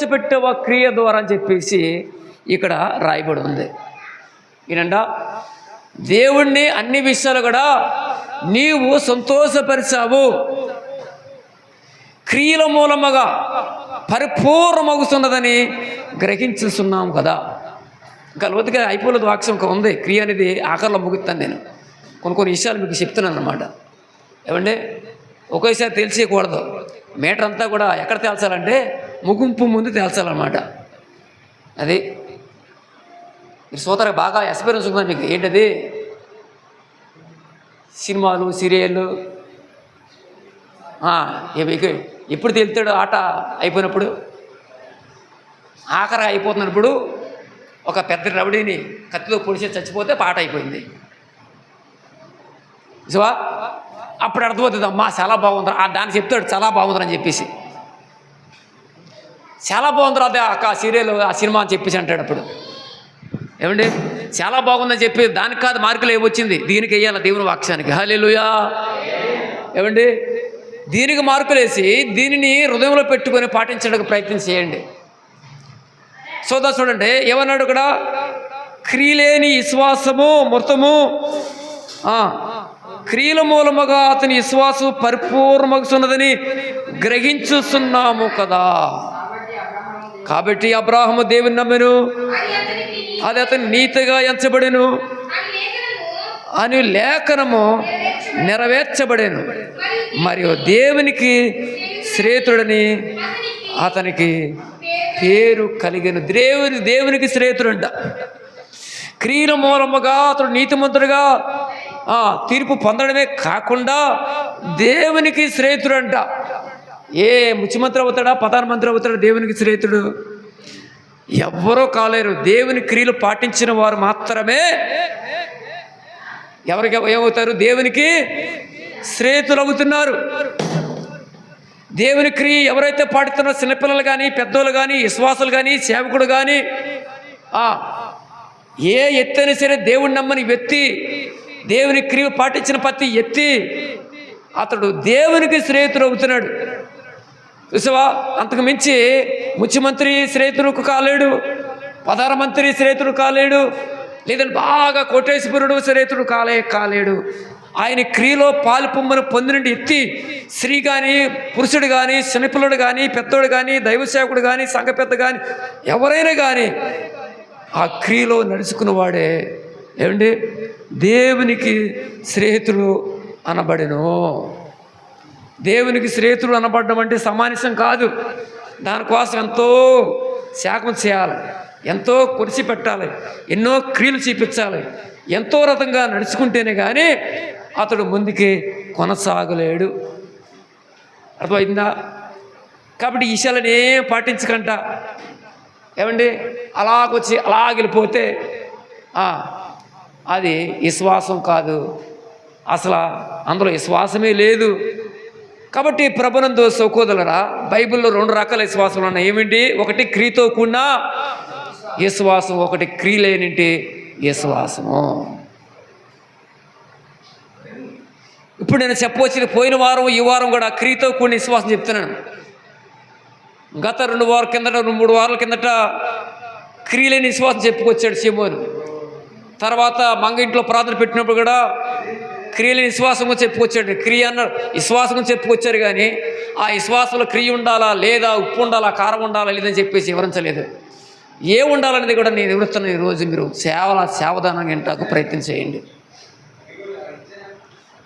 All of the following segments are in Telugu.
సంతోషపెట్టేవా క్రియ ద్వారా అని చెప్పేసి ఇక్కడ రాయబడి ఉంది. ఈనంట దేవుణ్ణి అన్ని విషయాలు కూడా నీవు సంతోషపరిచావు, క్రియల మూలముగా పరిపూర్ణమగుతున్నదని గ్రహించుతున్నాం కదా. ఇంకా లోతుగా అయిపోలేదు వాక్యం ఇంకా ఉంది. క్రియ అనేది ఆఖరిలో ముగుతాను. నేను కొన్ని విషయాలు మీకు చెప్తున్నాను అన్నమాట. ఏమంటే ఒకేసారి తెలిసేయకూడదు. మీటర్ అంతా కూడా ఎక్కడ తేల్చాలంటే ముగింపు ముందు తేల్చాలన్నమాట. అది మీరు సోదరు బాగా ఎక్స్పీరియన్స్ ఉందా మీకు? ఏంటది? సినిమాలు, సీరియళ్ళు ఎప్పుడు తెలుతాడు? ఆట అయిపోయినప్పుడు, ఆఖరి అయిపోతున్నప్పుడు ఒక పెద్ద రౌడీని కత్తితో పొడిచి చచ్చిపోతే పాట అయిపోయింది. నిజమా? అప్పుడు అర్థమవుతుంది, అమ్మా చాలా బాగుందిరా. దాన్ని చెప్తాడు చాలా బాగుందిరని చెప్పేసి, చాలా బాగుందిరా అదే ఆ సీరియల్, ఆ సినిమా అని చెప్పేసి అంటాడు. అప్పుడు ఏమండి చాలా బాగుందని చెప్పి దానికి కాదు మార్కులు ఏమొచ్చింది, దీనికి వేయాలి దేవుని వాక్యానికి. హల్లెలూయా. ఏమండి దీనికి మార్కులు వేసి దీనిని హృదయంలో పెట్టుకొని పాటించడానికి ప్రయత్నం చేయండి. చూడండి ఏమన్నాడు ఇక్కడ? క్రియలేని విశ్వాసము మృతము, క్రియల మూలముగా అతని విశ్వాసం పరిపూర్ణమగుతున్నదని గ్రహించుతున్నాము కదా. కాబట్టి అబ్రాహాము దేవుని నమ్మెను, అది అతని నీతిగా ఎంచబడెను అని లేఖనము నెరవేర్చబడెను. మరియు దేవునికి శ్రేతుడని అతనికి పేరు కలిగెను. దేవునికి శ్రేతుడంట. క్రియల మూలముగా అతడు నీతిమంతుడుగా తీర్పు పొందడమే కాకుండా దేవునికి శ్రేతుడంట. ఏ ముఖ్యమంత్రి అవుతాడా, ప్రధానమంత్రి అవుతాడా దేవునికి శ్రేతుడు? ఎవ్వరూ కాలేరు. దేవుని క్రియలు పాటించిన వారు మాత్రమే ఎవరికి ఏమవుతారు? దేవునికి శ్రేతులు అవుతున్నారు. దేవుని క్రియ ఎవరైతే పాటిస్తున్నారో, చిన్నపిల్లలు కానీ, పెద్దోళ్ళు కానీ, విశ్వాసులు కానీ, సేవకుడు కానీ, ఏ ఎత్తైనా సరే దేవుని నమ్మని వ్యక్తి, దేవుని క్రియ పాటించిన ప్రతి ఎత్తి అతడు దేవునికి శ్రేతుడు అవుతున్నాడు. చూసావా? అంతకు మించి ముఖ్యమంత్రి శ్రేతులకు కాలేడు, ప్రధానమంత్రి శ్రేతుడు కాలేడు, లేదంటే బాగా కోటేశ్వరుడు శ్రేతుడు కాలేడు. ఆయన క్రియలో పాలుపొమ్మను పొందినండి ఎత్తి స్త్రీ కానీ, పురుషుడు కానీ, చిన్నపిల్లడు కానీ, పెద్దోడు కానీ, దైవసేవకుడు కానీ, సంఘ పెద్ద కానీ, ఎవరైనా కానీ ఆ క్రియలో నడుచుకున్నవాడే ఏమండి దేవునికి శ్రేతుడు అనబడెను. దేవునికి శ్రేతుడు అనబడడం అంటే సమానిసం కాదు. దానికోసం ఎంతో త్యాగం చేయాలి, ఎంతో కొలిసి పెట్టాలి, ఎన్నో క్రియలు చూపించాలి, ఎంతో రకంగా నడుచుకుంటేనే కానీ అతడు ముందుకి కొనసాగలేడు. అర్థమైందా? కాబట్టి ఈ విషయాలను ఏం పాటించకంట ఏమండి అలాగొచ్చి అలాగెళ్ళిపోతే అది విశ్వాసం కాదు, అసలు అందులో విశ్వాసమే లేదు. కాబట్టి ప్రభునందు సోకోదలరా, బైబిల్లో 2 రకాల విశ్వాసాలు ఉన్నాయి. ఏమిటి? ఒకటి క్రియతో కూడిన విశ్వాసం, ఒకటి క్రియ లేనింటి విశ్వాసము. ఇప్పుడు నేను చెప్పవచ్చింది పోయిన వారం ఈ వారం కూడా క్రియతో కూడిన విశ్వాసం చెప్తున్నాను. గత 2 వారాల కిందట 3 వారాల కిందట క్రియ లేని విశ్వాసం చెప్పుకొచ్చాడు సీమోను. తర్వాత మంగ ఇంట్లో ప్రార్థన పెట్టినప్పుడు కూడా క్రియలేని విశ్వాసం చెప్పుకొచ్చాడు. క్రియ అన్న విశ్వాసం చెప్పుకొచ్చారు, కానీ ఆ విశ్వాసంలో క్రియ ఉండాలా లేదా, ఉప్పు ఉండాలా, కారం ఉండాలా లేదని చెప్పేసి వివరించలేదు. ఏ ఉండాలనేది కూడా నేను వివరిస్తున్నాను. ఈరోజు మీరు సావధానంగా వినటానికి ప్రయత్నం చేయండి.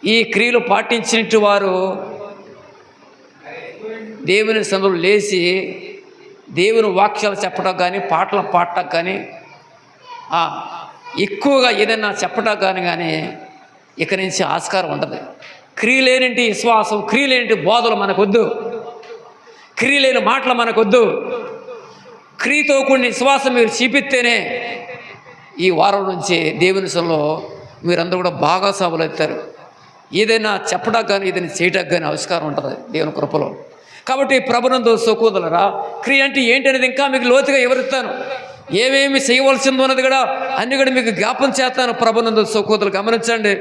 ఈ క్రియలు పాటించినట్టు వారు దేవుని సన్నిధిలో లేచి దేవుని వాక్యాలు చెప్పడం కానీ, పాటలు పాడటం కానీ, ఎక్కువగా ఏదైనా చెప్పడం కానీ ఇక నుంచి ఆస్కారం ఉండదు. క్రియ లేనింటి విశ్వాసం, క్రియ లేనింటి బోధలు మనకొద్దు, క్రియ లేని మాటలు మనకొద్దు. క్రియతో కూడిన విశ్వాసం మీరు చూపిస్తేనే ఈ వారం నుంచి దేవుని సన్నిధిలో మీరందరూ కూడా బాగా సభలెత్తారు. ఏదైనా చెప్పడానికి కానీ, ఏదైనా చేయడానికి కానీ ఆవిష్కారం ఉంటుంది దేవుని కృపలో. కాబట్టి ప్రభునందు సోకోదలరా, క్రియ అంటే ఏంటి అనేది ఇంకా మీకు లోతుగా వివరిస్తాను. ఏమేమి చేయవలసిందో అన్నది కూడా అన్ని కూడా మీకు జ్ఞాపం చేస్తాను. ప్రభునందు సోకోదలు గమనించండి.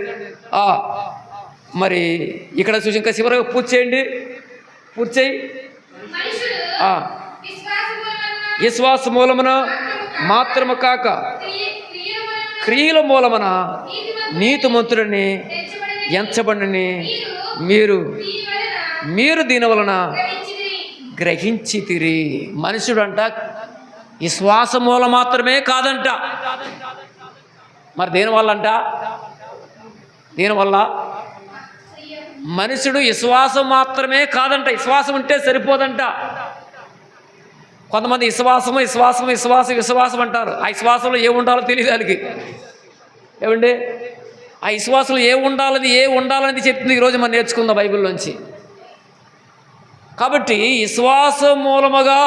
మరి ఇక్కడ చూసి ఇంకా చివరిగా పూర్తి చేయండి. పూర్తి చేయి. విశ్వాస మూలమున మాత్రము కాక క్రియల మూలమున నీతిమంతుడని ఎంచబడినని మీరు దీని వలన గ్రహించితిరి. మనుషుడంట విశ్వాస మూలం మాత్రమే కాదంట. మరి దేనివల్ల అంట? దీనివల్ల మనుషుడు విశ్వాసం మాత్రమే కాదంట. విశ్వాసం ఉంటే సరిపోదంట. కొంతమంది విశ్వాసం అంటారు. ఆ విశ్వాసంలో ఏముండాలో తెలియదు వాళ్ళకి. ఏమండి, ఆ విశ్వాసంలో ఉండాలని చెప్తుంది. ఈరోజు మనం నేర్చుకుందాం బైబిల్లోంచి. కాబట్టి విశ్వాసం మూలముగా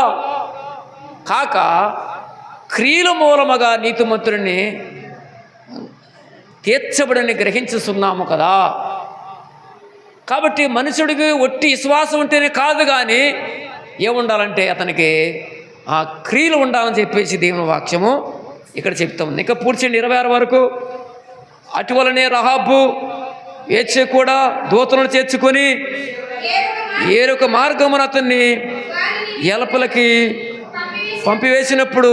కాక క్రియల మూలముగా నీతిమంతుడిని తీర్చబడిని గ్రహించుతున్నాము కదా. కాబట్టి మనుషుడికి ఒట్టి విశ్వాసం ఉంటేనే కాదు, కానీ ఏముండాలంటే అతనికి ఆ క్రియలు ఉండాలని చెప్పేసి దేవుని వాక్యము ఇక్కడ చెప్తా ఉంది. ఇంకా పూడ్చండి 26 వరకు. అటువలనే రహాబు వేచే కూడా దూతలను చేర్చుకొని ఏరొక మార్గమున అతన్ని ఎలపలకి పంపివేసినప్పుడు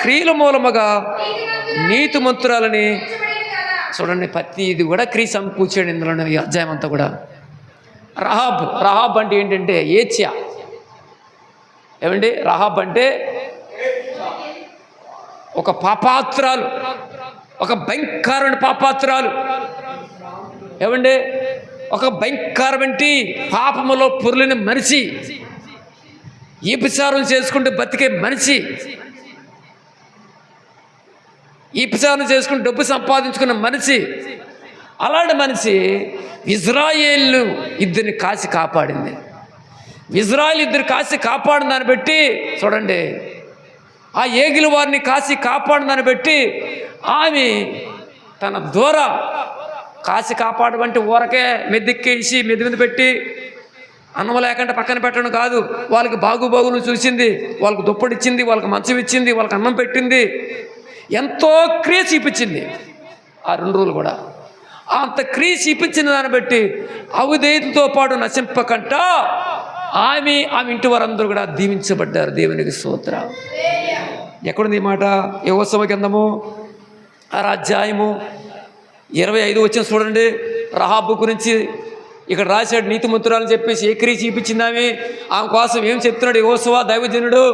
క్రియల మూలముగా నీతిమంతురాలని చూడండి. ప్రతి ఇది కూడా క్రియ సమకూర్చాడు ఇందులో ఈ అధ్యాయం అంతా కూడా. రహాబ్ అంటే ఏంటంటే ఏచ్య. ఏమండి, రహాబ్ అంటే ఒక పాపాత్రాలు, ఒక భయంకరమైన పాపాత్రాలు. ఏమండి, ఒక భయంకరమైన పాపములో పొరులని మనిషి, ఈపిచారం చేసుకుంటూ బతికే మనిషి, ఈపిచారం చేసుకుని డబ్బు సంపాదించుకున్న మనిషి. అలాంటి మనిషి ఇజ్రాయేలు ఇద్దరిని కాసి కాపాడింది. ఇజ్రాయేల్ ఇద్దరు కాసి కాపాడిన దాన్ని బట్టి చూడండి, ఆ ఏగిలి వారిని కాసి కాపాడిన దాన్ని బట్టి ఆమె తన ద్వారా కాసి కాపాడమంటే ఊరకే మెద్దెక్కేసి మెద్ది మీద పెట్టి అన్నం లేకుండా పక్కన పెట్టడం కాదు. వాళ్ళకి బాగుబాగులు చూసింది, వాళ్ళకి దుప్పటి ఇచ్చింది, వాళ్ళకి మంచం ఇచ్చింది, వాళ్ళకి అన్నం పెట్టింది, ఎంతో క్రియ చూపించింది. ఆ 2 రోజులు కూడా అంత క్రియ చూపించిన దాన్ని బట్టి అవిధేయతతో పాటు నశింపకంట ఆమె ఇంటి వారందరూ కూడా దీవించబడ్డారు. దేవునికి స్తోత్రం. ఎక్కడుంది ఈ మాట? యెహోషువ గ్రంథము 6వ అధ్యాయము 25 వచ్చిన చూడండి. రహాబు గురించి ఇక్కడ రాశాడు. నీతిమంతురాలని చెప్పేసి ఏ క్రియ చూపించింది ఆమె కోసం ఏం చెప్తున్నాడు యెహోషువ దైవజనుడు?